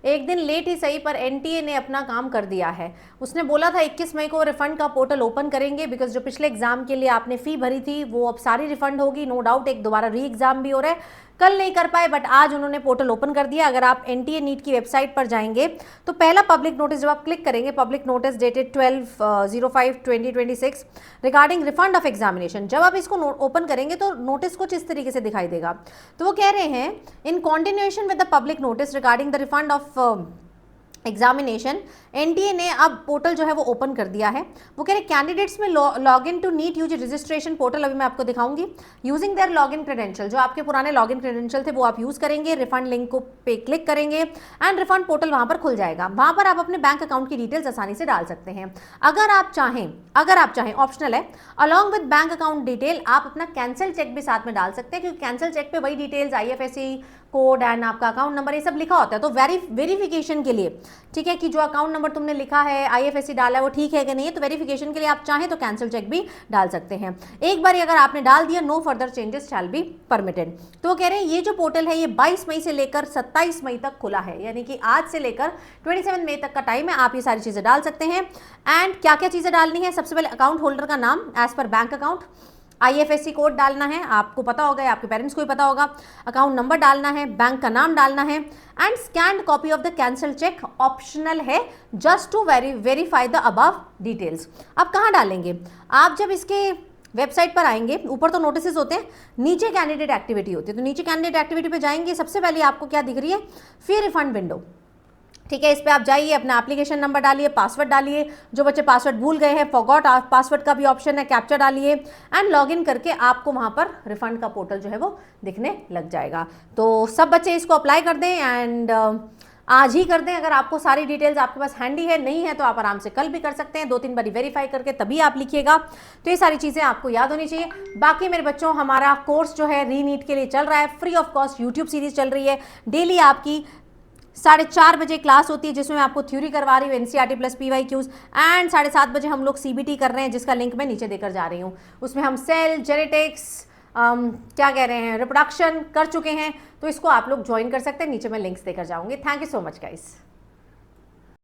एक दिन लेट ही सही पर एनटीए ने अपना काम कर दिया है। उसने बोला था 21 मई को रिफंड का पोर्टल ओपन करेंगे, बिकॉज जो पिछले एग्जाम के लिए आपने फी भरी थी वो अब सारी रिफंड होगी। नो डाउट एक दोबारा री एग्जाम भी हो रहा है, कल नहीं कर पाए बट आज उन्होंने पोर्टल ओपन कर दिया। अगर आप एनटीए नीट की वेबसाइट पर जाएंगे तो पहला पब्लिक नोटिस जब आप क्लिक करेंगे, public notice dated 12/05/2026 regarding refund of examination, जब आप इसको ओपन करेंगे तो नोटिस कुछ इस तरीके से दिखाई देगा। तो वो कह रहे हैं in continuation with the public notice regarding the refund of examination, NTA ने अब पोर्टल जो है वो ओपन कर दिया है। वो कह रहे कैंडिडेट्स में log in to NEET UG registration portal, अभी मैं आपको दिखाऊंगी, using their log in credential, जो आपके पुराने लॉग इन क्रेडेंशियल थे वो आप यूज करेंगे। रिफंड लिंक को पे क्लिक करेंगे एंड रिफंड पोर्टल वहां पर खुल जाएगा। वहां पर आप अपने बैंक अकाउंट की डिटेल्स आसानी से डाल सकते हैं। अगर आप चाहें ऑप्शनल है, along with bank account detail आप अपना कैंसिल चेक भी साथ में डाल सकते हैं, क्योंकि कैंसिल चेक पे वही डिटेल्स IFSC कोड एंड आपका अकाउंट नंबर ये सब लिखा होता है। तो वेरिफिकेशन के लिए, ठीक है, कि जो अकाउंट नंबर तुमने लिखा है IFSC डाला है वो ठीक है कि नहीं है, तो वेरिफिकेशन के लिए आप चाहें तो कैंसिल चेक भी डाल सकते हैं। एक बार अगर आपने डाल दिया, no further changes shall be permitted. तो वो कह रहे हैं ये जो पोर्टल है ये 22 मई से लेकर 27 मई तक खुला है, यानी कि आज से लेकर 27 मई तक का टाइम है। आप ये सारी चीजें डाल सकते हैं। एंड क्या क्या चीजें डालनी है, सबसे पहले अकाउंट होल्डर का नाम as per bank account, IFSC code डालना है, आपको पता होगा या आपके पेरेंट्स को भी पता होगा, अकाउंट नंबर डालना है, बैंक का नाम डालना है and scanned copy of the cancel cheque optional है, just to verify the above details. अब कहाँ डालेंगे, आप जब इसके वेबसाइट पर आएंगे, ऊपर तो नोटिस होते हैं, नीचे कैंडिडेट एक्टिविटी होती है, तो नीचे कैंडिडेट एक्टिविटी पे जाएंगे, सबसे पहले आपको क्या दिख रही है, फी रिफंड विंडो, ठीक है। इस पे आप जाइए, अपना एप्लीकेशन नंबर डालिए, पासवर्ड डालिए, जो बच्चे पासवर्ड भूल गए हैं फॉरगॉट पासवर्ड का भी ऑप्शन है, कैप्चा डालिए एंड लॉगिन करके आपको वहां पर रिफंड का पोर्टल जो है वो दिखने लग जाएगा। तो सब बच्चे इसको अप्लाई कर दें एंड आज ही कर दें। अगर आपको सारी डिटेल्स आपके पास हैंडी है, नहीं है तो आप आराम से कल भी कर सकते हैं, 2-3 बार वेरीफाई करके तभी आप लिखिएगा। तो ये सारी चीज़ें आपको याद होनी चाहिए। बाकी मेरे बच्चों, हमारा कोर्स जो है री नीट के लिए चल रहा है, free of cost YouTube series चल रही है। डेली आपकी 4:30 बजे क्लास होती है, जिसमें मैं आपको थ्योरी करवा रही हूँ, NCERT प्लस PYQs, एंड 7:30 बजे हम लोग CBT कर रहे हैं, जिसका लिंक मैं नीचे देकर जा रही हूँ। उसमें हम सेल, जेनेटिक्स, क्या कह रहे हैं, रिप्रोडक्शन कर चुके हैं, तो इसको आप लोग ज्वाइन कर सकते हैं। नीचे मैं लिंक्स देकर जाऊँगी। Thank you so much guys.